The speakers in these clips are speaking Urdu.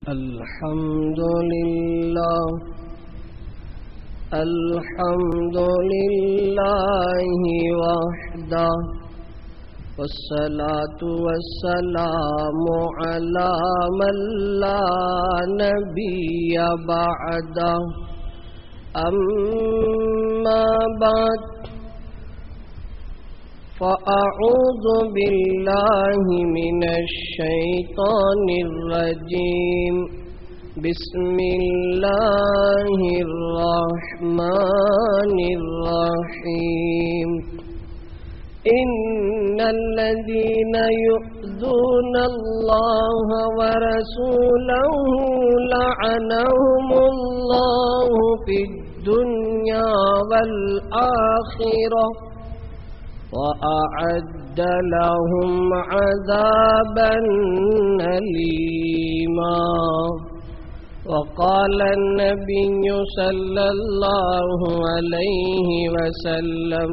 الحمد لله وحده والصلاة والسلام على من لا نبي بعده أما بعد فأعوذ بالله من الشيطان الرجيم بسم الله الرحمن الرحيم إن الذين يؤذون الله ورسوله لعنهم الله في الدنيا والآخرة وأعد لهم عذابا أليما. وقال النبي صلى الله عليه وسلم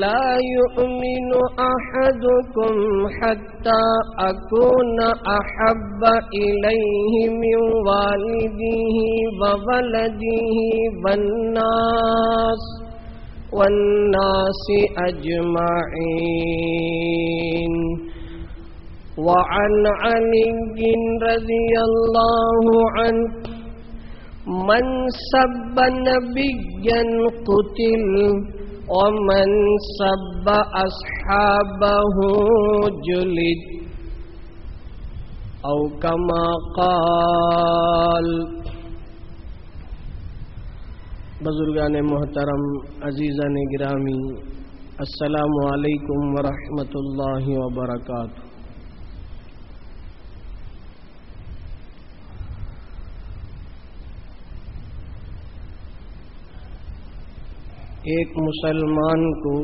لا يؤمن أحدكم حتى أكون أحب إليه من والده وولده والناس أجمعين. وعن علي رضي الله عنه من سب نبيا قتل ومن سب أصحابه جلد أو كما قال. بزرگان محترم، عزیزان گرامی، السلام علیکم ورحمۃ اللہ وبرکاتہ. ایک مسلمان کو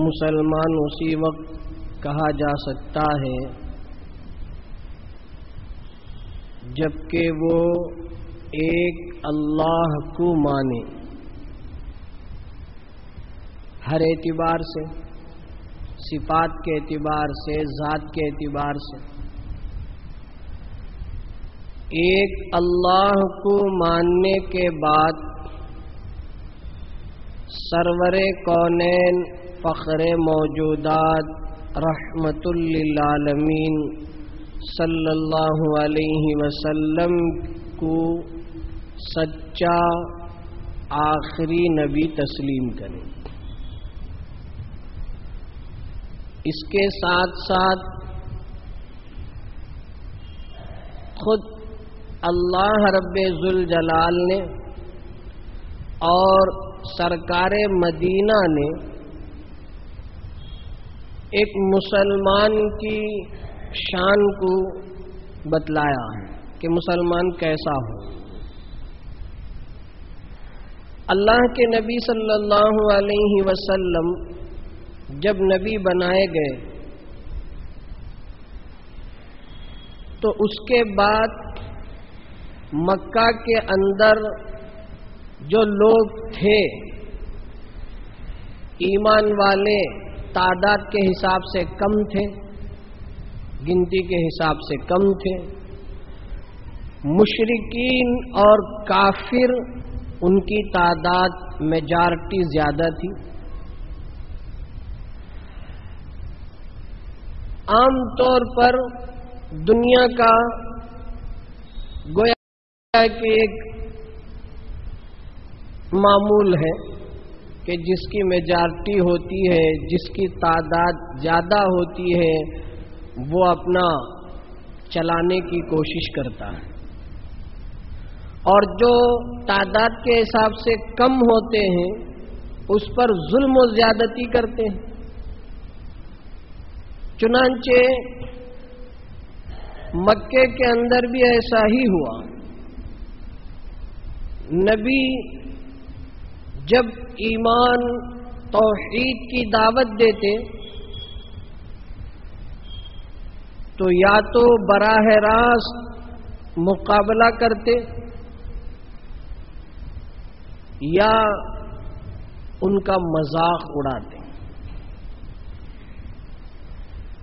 مسلمان اسی وقت کہا جا سکتا ہے جبکہ وہ ایک اللہ کو مانے، ہر اعتبار سے، صفات کے اعتبار سے، ذات کے اعتبار سے. ایک اللہ کو ماننے کے بعد سرور کونین فخر موجودات رحمت للعالمین صلی اللہ علیہ وسلم کو سچا آخری نبی تسلیم کریں. اس کے ساتھ ساتھ خود اللہ رب ذوالجلال نے اور سرکار مدینہ نے ایک مسلمان کی شان کو بتلایا ہے کہ مسلمان کیسا ہو. اللہ کے نبی صلی اللہ علیہ وسلم جب نبی بنائے گئے تو اس کے بعد مکہ کے اندر جو لوگ تھے ایمان والے تعداد کے حساب سے کم تھے، گنتی کے حساب سے کم تھے. مشرکین اور کافر ان کی تعداد میجارٹی زیادہ تھی. عام طور پر دنیا کا گویا کہ ایک معمول ہے کہ جس کی میجارٹی ہوتی ہے، جس کی تعداد زیادہ ہوتی ہے، وہ اپنا چلانے کی کوشش کرتا ہے، اور جو تعداد کے حساب سے کم ہوتے ہیں اس پر ظلم و زیادتی کرتے ہیں. چنانچہ مکے کے اندر بھی ایسا ہی ہوا. نبی جب ایمان توحید کی دعوت دیتے تو یا تو براہ راست مقابلہ کرتے یا ان کا مذاق اڑاتے.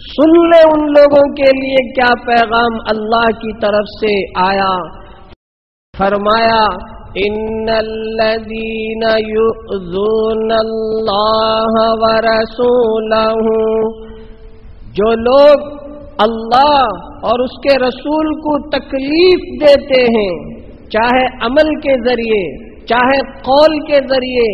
سن لے ان لوگوں کے لیے کیا پیغام اللہ کی طرف سے آیا. فرمایا ان الذین یؤذون اللہ ورسولہ، جو لوگ اللہ اور اس کے رسول کو تکلیف دیتے ہیں، چاہے عمل کے ذریعے چاہے قول کے ذریعے،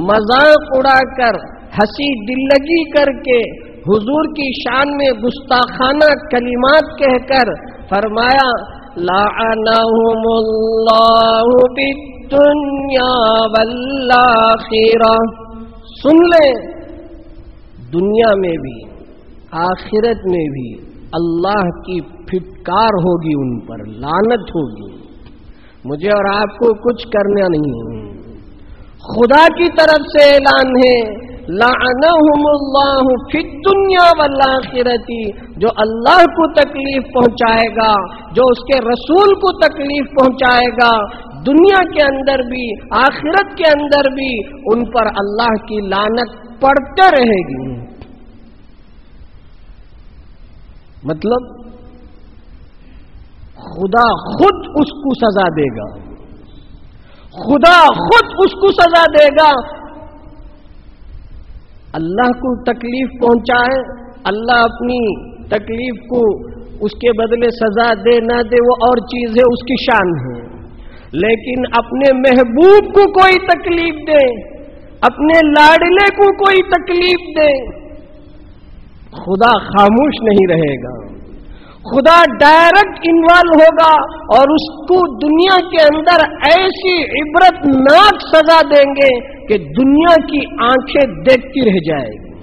مذاق اڑا کر، ہنسی دلگی کر کے، حضور کی شان میں گستاخانہ کلمات کہہ کر، فرمایا لعنہم اللہ بالدنیا والآخرہ. سن لیں، دنیا میں بھی آخرت میں بھی اللہ کی پھٹکار ہوگی، ان پر لعنت ہوگی. مجھے اور آپ کو کچھ کرنا نہیں ہے، خدا کی طرف سے اعلان ہے لعنہم اللہ فی الدنیا والآخرۃ. جو اللہ کو تکلیف پہنچائے گا، جو اس کے رسول کو تکلیف پہنچائے گا، دنیا کے اندر بھی آخرت کے اندر بھی ان پر اللہ کی لعنت پڑتے رہے گی. مطلب خدا خود اس کو سزا دے گا، خدا خود اس کو سزا دے گا. اللہ کو تکلیف پہنچائے، اللہ اپنی تکلیف کو اس کے بدلے سزا دے نہ دے وہ اور چیز ہے، اس کی شان ہے. لیکن اپنے محبوب کو کوئی تکلیف دے، اپنے لاڈلے کو کوئی تکلیف دے، خدا خاموش نہیں رہے گا. خدا ڈائریکٹ انوالو ہوگا اور اس کو دنیا کے اندر ایسی عبرت ناک سزا دیں گے کہ دنیا کی آنکھیں دیکھتی رہ جائے گی.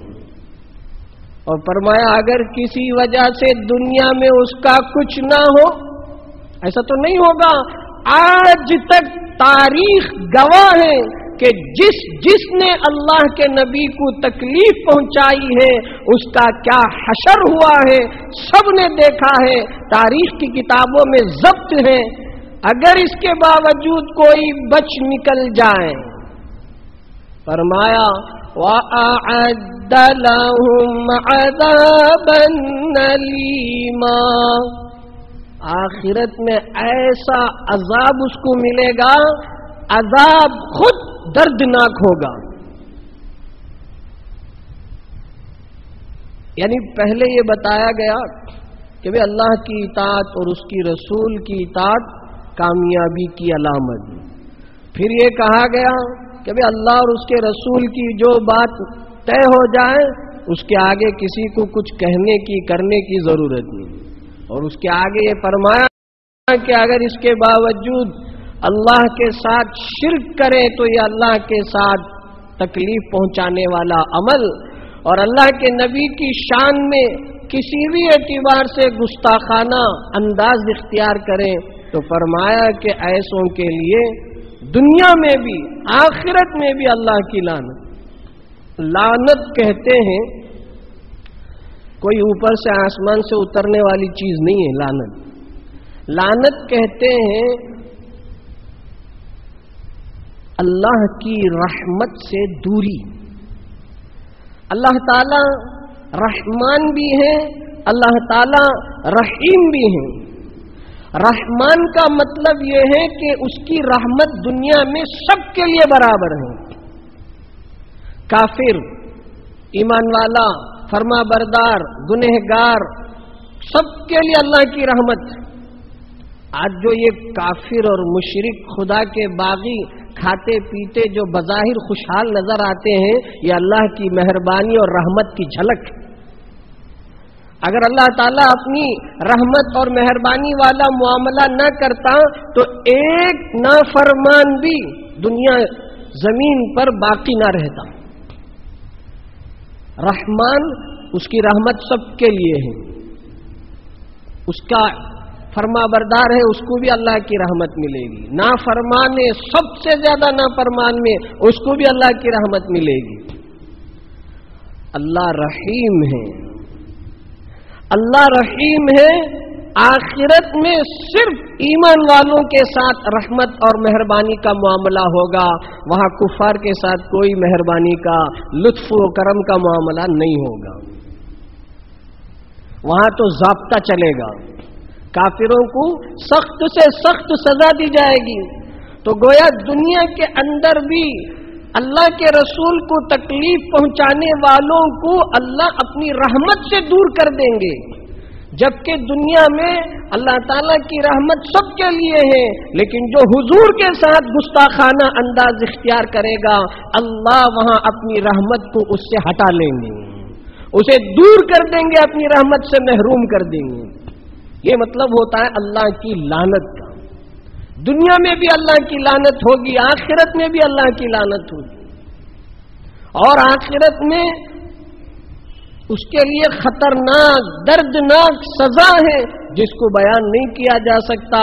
اور فرمایا اگر کسی وجہ سے دنیا میں اس کا کچھ نہ ہو، ایسا تو نہیں ہوگا. آج تک تاریخ گواہ ہے کہ جس نے اللہ کے نبی کو تکلیف پہنچائی ہے اس کا کیا حشر ہوا ہے، سب نے دیکھا ہے، تاریخ کی کتابوں میں ضبط ہے. اگر اس کے باوجود کوئی بچ نکل جائے، فرمایا وَأَعَدَّ لَهُمْ عَذَابًا أَلِيمًا. آخرت میں ایسا عذاب اس کو ملے گا، عذاب خود دردناک ہوگا. یعنی پہلے یہ بتایا گیا کہ بھی اللہ کی اطاعت اور اس کی رسول کی اطاعت کامیابی کی علامت. پھر یہ کہا گیا کہ بھی اللہ اور اس کے رسول کی جو بات طے ہو جائے اس کے آگے کسی کو کچھ کہنے کی کرنے کی ضرورت نہیں. اور اس کے آگے یہ فرمایا کہ اگر اس کے باوجود اللہ کے ساتھ شرک کرے تو یہ اللہ کے ساتھ تکلیف پہنچانے والا عمل، اور اللہ کے نبی کی شان میں کسی بھی اعتبار سے گستاخانہ انداز اختیار کریں تو فرمایا کہ ایسوں کے لیے دنیا میں بھی آخرت میں بھی اللہ کی لعنت. لعنت کہتے ہیں کوئی اوپر سے آسمان سے اترنے والی چیز نہیں ہے. لعنت کہتے ہیں اللہ کی رحمت سے دوری. اللہ تعالی رحمان بھی ہے، اللہ تعالی رحیم بھی ہے. رحمان کا مطلب یہ ہے کہ اس کی رحمت دنیا میں سب کے لیے برابر ہے. کافر، ایمان والا، فرما بردار، گنہگار، سب کے لیے اللہ کی رحمت. آج جو یہ کافر اور مشرک خدا کے باغی کھاتے پیتے جو بظاہر خوشحال نظر آتے ہیں، یہ اللہ کی مہربانی اور رحمت کی جھلک ہے. اگر اللہ تعالیٰ اپنی رحمت اور مہربانی والا معاملہ نہ کرتا تو ایک نافرمان بھی دنیا زمین پر باقی نہ رہتا. رحمان، اس کی رحمت سب کے لیے ہے. اس کا فرما بردار ہے، اس کو بھی اللہ کی رحمت ملے گی. نافرمان ہے، سب سے زیادہ نافرمان میں اس کو بھی اللہ کی رحمت ملے گی. اللہ رحیم ہے، اللہ رحیم ہے. آخرت میں صرف ایمان والوں کے ساتھ رحمت اور مہربانی کا معاملہ ہوگا، وہاں کفار کے ساتھ کوئی مہربانی کا، لطف و کرم کا معاملہ نہیں ہوگا. وہاں تو ضابطہ چلے گا، کافروں کو سخت سے سخت سزا دی جائے گی۔ تو گویا دنیا کے اندر بھی اللہ کے رسول کو تکلیف پہنچانے والوں کو اللہ اپنی رحمت سے دور کر دیں گے، جبکہ دنیا میں اللہ تعالیٰ کی رحمت سب کے لیے ہے، لیکن جو حضور کے ساتھ گستاخانہ انداز اختیار کرے گا اللہ وہاں اپنی رحمت کو اس سے ہٹا لیں گے، اسے دور کر دیں گے، اپنی رحمت سے محروم کر دیں گے۔ یہ مطلب ہوتا ہے اللہ کی لعنت کا۔ دنیا میں بھی اللہ کی لعنت ہوگی، آخرت میں بھی اللہ کی لعنت ہوگی، اور آخرت میں اس کے لیے خطرناک دردناک سزا ہے جس کو بیان نہیں کیا جا سکتا۔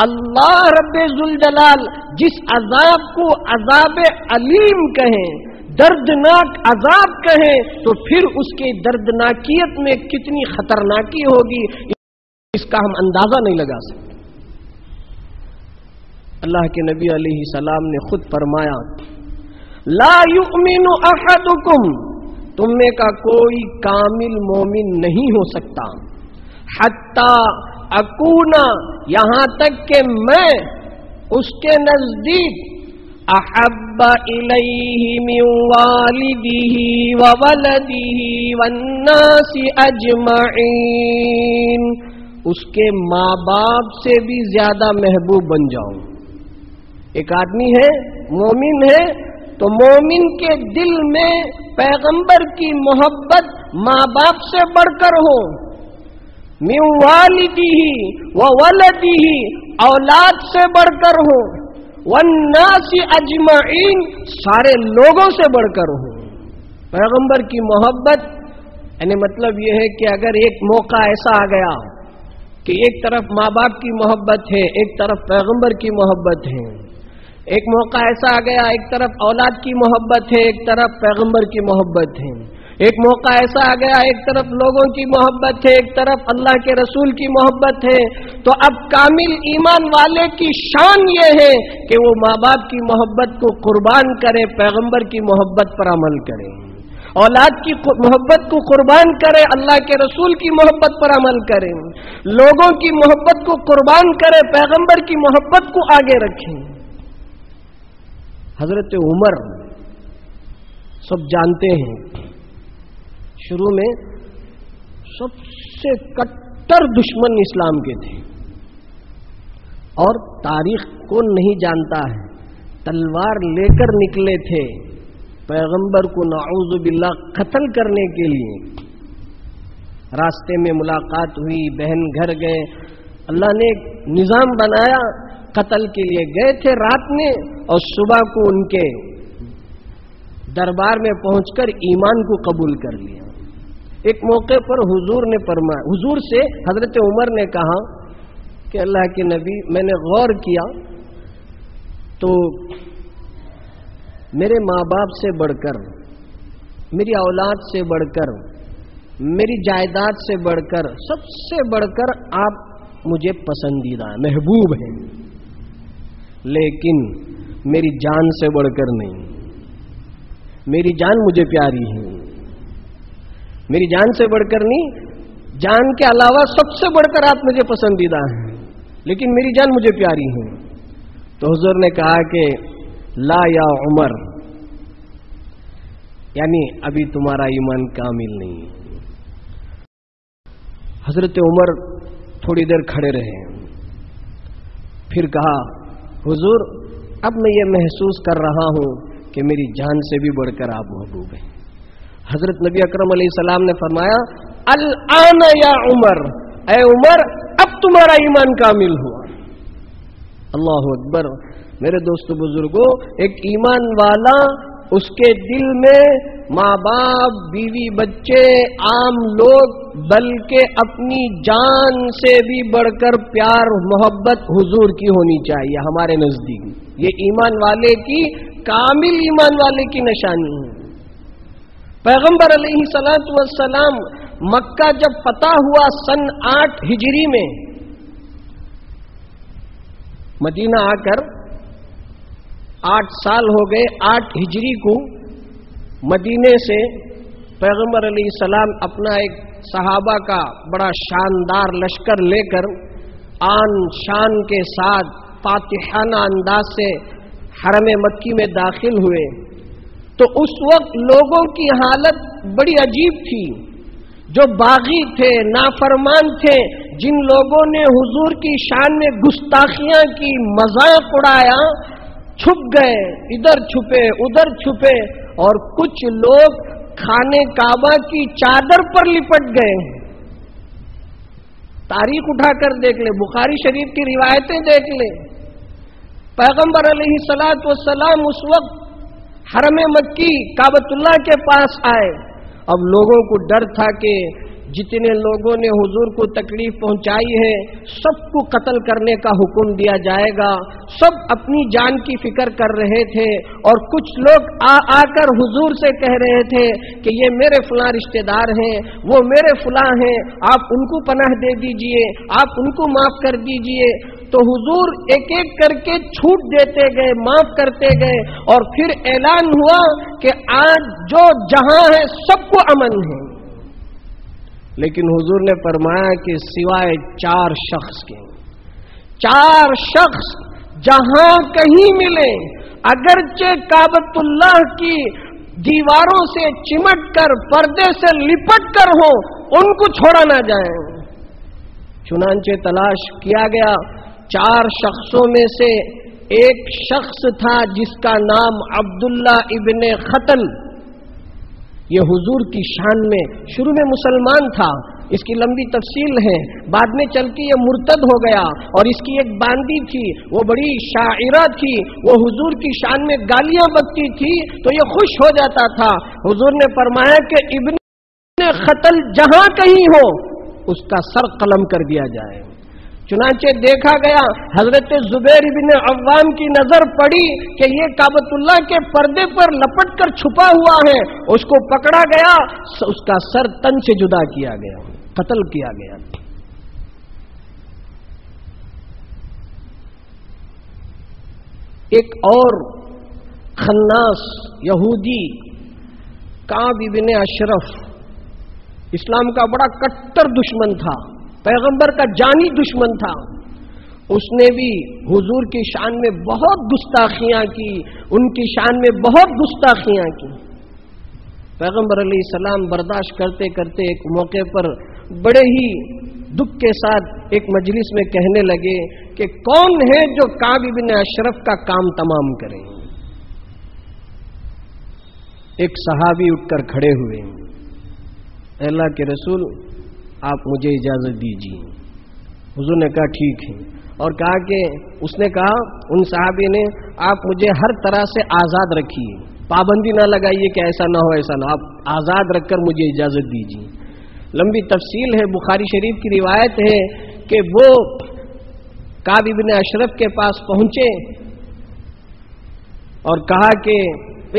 اللہ رب ذوالجلال جس عذاب کو عذاب علیم کہیں، دردناک عذاب کہیں، تو پھر اس کی دردناکیت میں کتنی خطرناکی ہوگی اس کا ہم اندازہ نہیں لگا سکتے۔ اللہ کے نبی علیہ السلام نے خود فرمایا، لا یؤمن احدکم، تم میں کا کوئی کامل مومن نہیں ہو سکتا، حتی اکونا، یہاں تک کہ میں اس کے نزدیک احب الیہ من والدہ وولدہ والناس اجمعین، اس کے ماں باپ سے بھی زیادہ محبوب بن جاؤں۔ ایک آدمی ہے، مومن ہے، تو مومن کے دل میں پیغمبر کی محبت ماں باپ سے بڑھ کر ہو، من والدہ وولدہ، اولاد سے بڑھ کر ہو، والناس اجمعین، سارے لوگوں سے بڑھ کر ہو۔ پیغمبر کی محبت یعنی مطلب یہ ہے کہ اگر ایک موقع ایسا آ گیا کہ ایک طرف ماں باپ کی محبت ہے، ایک طرف پیغمبر کی محبت ہے، ایک موقع ایسا آ گیا ایک طرف اولاد کی محبت ہے، ایک طرف پیغمبر کی محبت ہے، ایک موقع ایسا آ گیا ایک طرف لوگوں کی محبت ہے، ایک طرف اللہ کے رسول کی محبت ہے، تو اب کامل ایمان والے کی شان یہ ہے کہ وہ ماں باپ کی محبت کو قربان کرے، پیغمبر کی محبت پر عمل کرے، اولاد کی محبت کو قربان کرے، اللہ کے رسول کی محبت پر عمل کرے، لوگوں کی محبت کو قربان کرے، پیغمبر کی محبت کو آگے رکھیں۔ حضرت عمر سب جانتے ہیں، شروع میں سب سے کٹر دشمن اسلام کے تھے، اور تاریخ کون نہیں جانتا ہے، تلوار لے کر نکلے تھے پیغمبر کو نعوذ باللہ قتل کرنے کے لیے۔ راستے میں ملاقات ہوئی، بہن گھر گئے، اللہ نے ایک نظام بنایا، قتل کے لیے گئے تھے رات میں، اور صبح کو ان کے دربار میں پہنچ کر ایمان کو قبول کر لیا۔ ایک موقع پر حضور نے فرمایا، حضور سے حضرت عمر نے کہا کہ اللہ کے نبی، میں نے غور کیا تو میرے ماں باپ سے بڑھ کر، میری اولاد سے بڑھ کر، میری جائیداد سے بڑھ کر، سب سے بڑھ کر آپ مجھے پسندیدہ ہیں، محبوب ہیں، لیکن میری جان سے بڑھ کر نہیں، میری جان مجھے پیاری ہے، میری جان سے بڑھ کر نہیں، جان کے علاوہ سب سے بڑھ کر آپ مجھے پسندیدہ ہیں، لیکن میری جان مجھے پیاری ہے۔ تو حضور نے کہا کہ لا یا عمر، یعنی ابھی تمہارا ایمان کامل نہیں۔ حضرت عمر تھوڑی دیر کھڑے رہے، پھر کہا حضور اب میں یہ محسوس کر رہا ہوں کہ میری جان سے بھی بڑھ کر آپ محبوب ہیں۔ حضرت نبی اکرم علیہ السلام نے فرمایا الآن یا عمر، اے عمر اب تمہارا ایمان کامل ہوا۔ اللہ اکبر۔ میرے دوستو بزرگوں، ایک ایمان والا اس کے دل میں ماں باپ، بیوی بچے، عام لوگ، بلکہ اپنی جان سے بھی بڑھ کر پیار محبت حضور کی ہونی چاہیے ہمارے نزدیک۔ یہ ایمان والے کی، کامل ایمان والے کی نشانی ہے۔ پیغمبر علیہ الصلوۃ والسلام مکہ جب فتح ہوا سن 8 ہجری میں، مدینہ آ کر 8 سال ہو گئے۔ 8 ہجری کو مدینے سے پیغمبر علیہ السلام اپنا ایک صحابہ کا بڑا شاندار لشکر لے کر آن شان کے ساتھ فاتحانہ انداز سے حرم مکی میں داخل ہوئے تو اس وقت لوگوں کی حالت بڑی عجیب تھی. جو باغی تھے، نافرمان تھے، جن لوگوں نے حضور کی شان میں گستاخیاں کی، مذاق اڑایا، چھپ گئے، ادھر چھپے ادھر چھپے، اور کچھ لوگ خانے کعبہ کی چادر پر لپٹ گئے. تاریخ اٹھا کر دیکھ لے، بخاری شریف کی روایتیں دیکھ لے. پیغمبر علیہ الصلوۃ والسلام اس وقت حرم مکی کعبۃ اللہ کے پاس آئے. اب لوگوں کو ڈر تھا کہ جتنے لوگوں نے حضور کو تکلیف پہنچائی ہے سب کو قتل کرنے کا حکم دیا جائے گا. سب اپنی جان کی فکر کر رہے تھے، اور کچھ لوگ آ کر حضور سے کہہ رہے تھے کہ یہ میرے فلاں رشتہ دار ہیں، وہ میرے فلاں ہیں، آپ ان کو پناہ دے دیجئے، آپ ان کو معاف کر دیجئے. تو حضور ایک ایک کر کے چھوٹ دیتے گئے، معاف کرتے گئے، اور پھر اعلان ہوا کہ آج جو جہاں ہے سب کو امن ہے. لیکن حضور نے فرمایا کہ سوائے 4 شخص کے، 4 شخص جہاں کہیں ملے، اگرچہ کعبۃ اللہ کی دیواروں سے چمٹ کر پردے سے لپٹ کر ہو، ان کو چھوڑا نہ جائے. چنانچہ تلاش کیا گیا. 4 شخصوں میں سے ایک شخص تھا جس کا نام عبداللہ ابن خطل. یہ حضور کی شان میں شروع میں مسلمان تھا، اس کی لمبی تفصیل ہے، بعد میں چل کے یہ مرتد ہو گیا. اور اس کی ایک باندی تھی، وہ بڑی شاعرہ تھی، وہ حضور کی شان میں گالیاں بکتی تھی تو یہ خوش ہو جاتا تھا. حضور نے فرمایا کہ ابن خطل جہاں کہیں ہو اس کا سر قلم کر دیا جائے. چنانچہ دیکھا گیا، حضرت زبیر بن عوام کی نظر پڑی کہ یہ کعبۃ اللہ کے پردے پر لپٹ کر چھپا ہوا ہے. اس کو پکڑا گیا، اس کا سر تن سے جدا کیا گیا، قتل کیا گیا. ایک اور خناس یہودی کعب بن اشرف، اسلام کا بڑا کٹر دشمن تھا، پیغمبر کا جانی دشمن تھا. اس نے بھی حضور کی شان میں بہت گستاخیاں کی، ان کی شان میں بہت گستاخیاں کی. پیغمبر علیہ السلام برداشت کرتے کرتے ایک موقع پر بڑے ہی دکھ کے ساتھ ایک مجلس میں کہنے لگے کہ کون ہے جو کعب بن اشرف کا کام تمام کرے. ایک صحابی اٹھ کر کھڑے ہوئے، اللہ کے رسول آپ مجھے اجازت دیجیے. حضور نے کہا ٹھیک ہے، اور کہا کہ اس نے کہا ان صحابی نے آپ مجھے ہر طرح سے آزاد رکھیے، پابندی نہ لگائیے کہ ایسا نہ ہو ایسا نہ ہو، آپ آزاد رکھ کر مجھے اجازت دیجیے. لمبی تفصیل ہے، بخاری شریف کی روایت ہے کہ وہ کعب بن اشرف کے پاس پہنچے اور کہا کہ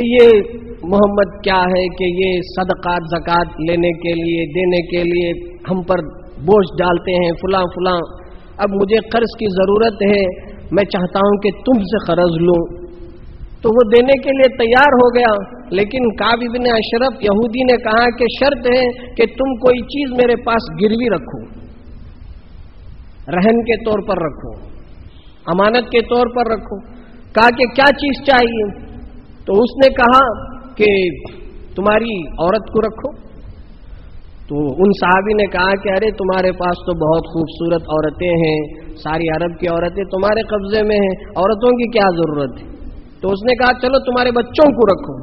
یہ محمد کیا ہے کہ یہ صدقات زکات لینے کے لیے دینے کے لیے ہم پر بوجھ ڈالتے ہیں، فلاں فلاں، اب مجھے قرض کی ضرورت ہے، میں چاہتا ہوں کہ تم سے قرض لوں. تو وہ دینے کے لیے تیار ہو گیا، لیکن کعب بن اشرف یہودی نے کہا کہ شرط ہے کہ تم کوئی چیز میرے پاس گروی رکھو، رہن کے طور پر رکھو، امانت کے طور پر رکھو. کہا کہ کیا چیز چاہیے؟ تو اس نے کہا کہ تمہاری عورت کو رکھو. تو ان صحابی نے کہا کہ ارے تمہارے پاس تو بہت خوبصورت عورتیں ہیں، ساری عرب کی عورتیں تمہارے قبضے میں ہیں، عورتوں کی کیا ضرورت ہے؟ تو اس نے کہا چلو تمہارے بچوں کو رکھو.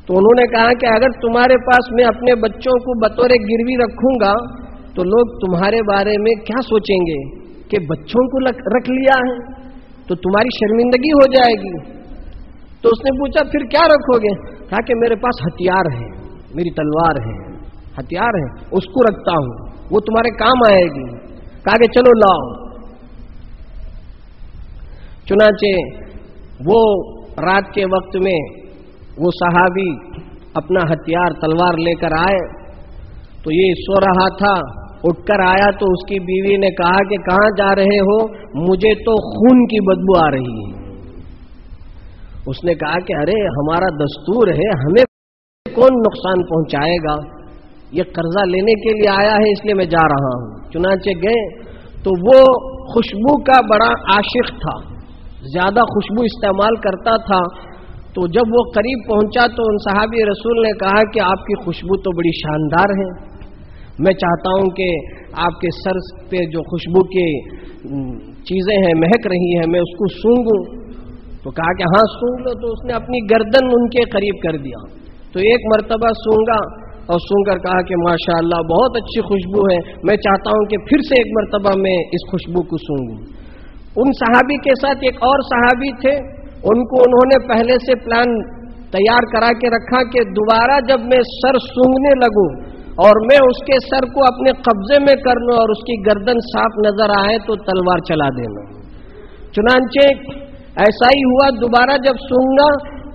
تو انہوں نے کہا کہ اگر تمہارے پاس میں اپنے بچوں کو بطور گروی رکھوں گا تو لوگ تمہارے بارے میں کیا سوچیں گے کہ بچوں کو رکھ لیا ہے، تو تمہاری شرمندگی ہو جائے گی. تو اس نے پوچھا پھر کیا رکھو گے؟ کہا کہ میرے پاس ہتھیار ہے، میری تلوار ہے، ہتھیار ہے، اس کو رکھتا ہوں، وہ تمہارے کام آئے گی. کہا کہ چلو لاؤ. چنانچہ وہ رات کے وقت میں وہ صحابی اپنا ہتھیار تلوار لے کر آئے تو یہ سو رہا تھا، اٹھ کر آیا تو اس کی بیوی نے کہا کہ کہاں جا رہے ہو؟ مجھے تو خون کی بدبو آ رہی ہے. اس نے کہا کہ ارے ہمارا دستور ہے، ہمیں کون نقصان پہنچائے گا. یہ قرضہ لینے کے لیے آیا ہے اس لیے میں جا رہا ہوں. چنانچہ گئے تو وہ خوشبو کا بڑا عاشق تھا، زیادہ خوشبو استعمال کرتا تھا. تو جب وہ قریب پہنچا تو ان صحابی رسول نے کہا کہ آپ کی خوشبو تو بڑی شاندار ہے، میں چاہتا ہوں کہ آپ کے سر پہ جو خوشبو کی چیزیں ہیں مہک رہی ہیں میں اس کو سونگوں. تو کہا کہ ہاں سونگ لو. تو اس نے اپنی گردن ان کے قریب کر دیا. تو ایک مرتبہ سونگا اور سون کر کہا کہ ماشاءاللہ بہت اچھی خوشبو ہے، میں چاہتا ہوں کہ پھر سے ایک مرتبہ میں اس خوشبو کو سونگوں. ان صحابی کے ساتھ ایک اور صحابی تھے، ان کو انہوں نے پہلے سے پلان تیار کرا کے رکھا کہ دوبارہ جب میں سر سونگنے لگوں اور میں اس کے سر کو اپنے قبضے میں کر لوں اور اس کی گردن صاف نظر آئے تو تلوار چلا دینا. چنانچہ ایسا ہی ہوا. دوبارہ جب سونگا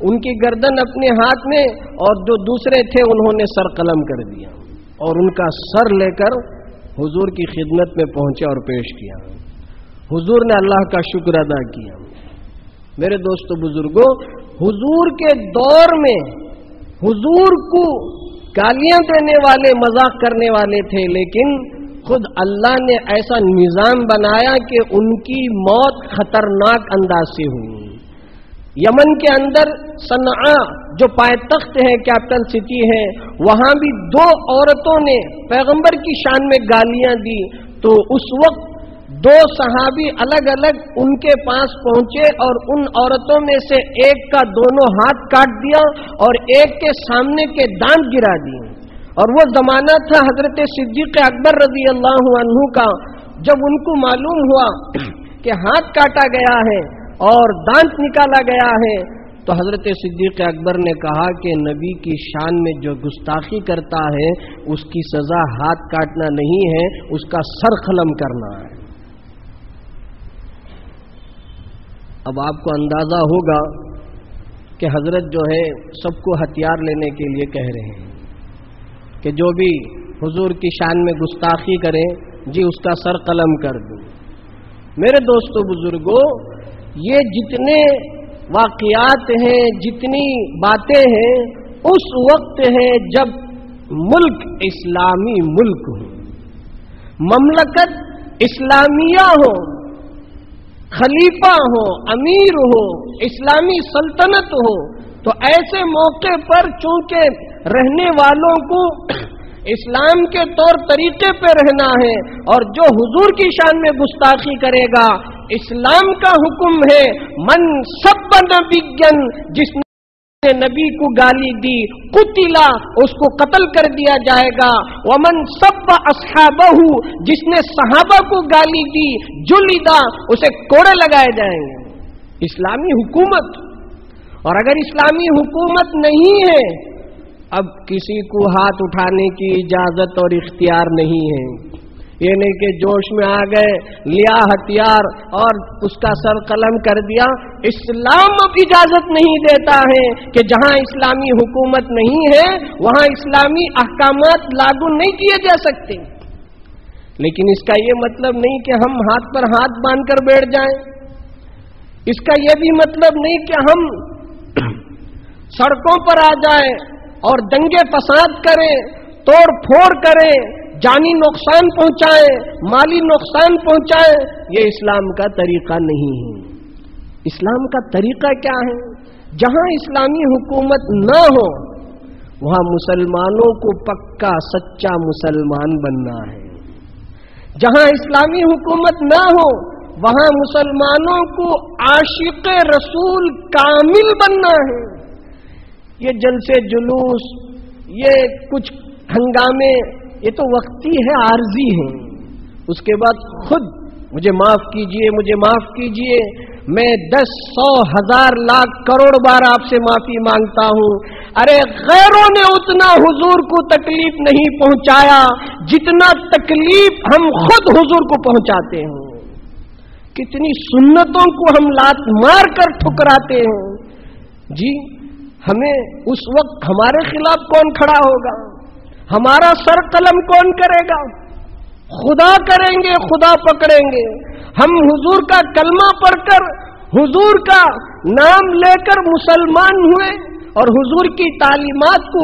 ان کی گردن اپنے ہاتھ میں اور جو دوسرے تھے انہوں نے سر قلم کر دیا اور ان کا سر لے کر حضور کی خدمت میں پہنچے اور پیش کیا. حضور نے اللہ کا شکر ادا کیا. میرے دوستو بزرگوں، حضور کے دور میں حضور کو گالیاں دینے والے، مذاق کرنے والے تھے، لیکن خود اللہ نے ایسا نظام بنایا کہ ان کی موت خطرناک انداز سے ہوئی. یمن کے اندر صنعاء جو پائے-تخت ہے، کیپٹل سٹی ہے، وہاں بھی 2 عورتوں نے پیغمبر کی شان میں گالیاں دی. تو اس وقت 2 صحابی الگ الگ ان کے پاس پہنچے اور ان عورتوں میں سے ایک کا دونوں ہاتھ کاٹ دیا اور ایک کے سامنے کے دانت گرا دیے. اور وہ زمانہ تھا حضرت صدیق اکبر رضی اللہ عنہ کا. جب ان کو معلوم ہوا کہ ہاتھ کاٹا گیا ہے اور دانت نکالا گیا ہے تو حضرت صدیق اکبر نے کہا کہ نبی کی شان میں جو گستاخی کرتا ہے اس کی سزا ہاتھ کاٹنا نہیں ہے، اس کا سر قلم کرنا ہے. اب آپ کو اندازہ ہوگا کہ حضرت جو ہے سب کو ہتھیار لینے کے لیے کہہ رہے ہیں کہ جو بھی حضور کی شان میں گستاخی کرے جی اس کا سر قلم کر دوں. میرے دوستو بزرگوں، یہ جتنے واقعات ہیں، جتنی باتیں ہیں، اس وقت ہے جب ملک اسلامی ملک ہو، مملکت اسلامیہ ہو، خلیفہ ہو، امیر ہو، اسلامی سلطنت ہو. تو ایسے موقع پر چونکہ رہنے والوں کو اسلام کے طور طریقے پہ رہنا ہے اور جو حضور کی شان میں گستاخی کرے گا، اسلام کا حکم ہے من سب نبیًا، جس نے نبی کو گالی دی قتلا، اس کو قتل کر دیا جائے گا. ومن سب اصحابہ، جس نے صحابہ کو گالی دی جلدا، اسے کوڑے لگائے جائیں گے. اسلامی حکومت. اور اگر اسلامی حکومت نہیں ہے، اب کسی کو ہاتھ اٹھانے کی اجازت اور اختیار نہیں ہے. یہ نہیں کہ جوش میں آ گئے، لیا ہتھیار اور اس کا سر قلم کر دیا. اسلام اب اجازت نہیں دیتا ہے کہ جہاں اسلامی حکومت نہیں ہے وہاں اسلامی احکامات لاگو نہیں کیے جا سکتے. لیکن اس کا یہ مطلب نہیں کہ ہم ہاتھ پر ہاتھ باندھ کر بیٹھ جائیں. اس کا یہ بھی مطلب نہیں کہ ہم سڑکوں پر آ جائیں اور دنگے فساد کریں، توڑ پھوڑ کریں، جانی نقصان پہنچائیں، مالی نقصان پہنچائیں. یہ اسلام کا طریقہ نہیں ہے. اسلام کا طریقہ کیا ہے؟ جہاں اسلامی حکومت نہ ہو وہاں مسلمانوں کو پکا سچا مسلمان بننا ہے. جہاں اسلامی حکومت نہ ہو وہاں مسلمانوں کو عاشق رسول کامل بننا ہے. یہ جلسے جلوس، یہ کچھ ہنگامے، یہ تو وقتی ہے، عارضی ہے. اس کے بعد خود مجھے معاف کیجئے، مجھے معاف کیجئے، میں 10 100 1000 لاکھ کروڑ بار آپ سے معافی مانگتا ہوں. ارے غیروں نے اتنا حضور کو تکلیف نہیں پہنچایا جتنا تکلیف ہم خود حضور کو پہنچاتے ہیں. کتنی سنتوں کو ہم لات مار کر ٹھکراتے ہیں. جی ہمیں اس وقت ہمارے خلاف کون کھڑا ہوگا؟ ہمارا سر قلم کون کرے گا؟ خدا کریں گے، خدا پکڑیں گے. ہم حضور کا کلمہ پڑھ کر، حضور کا نام لے کر مسلمان ہوئے اور حضور کی تعلیمات کو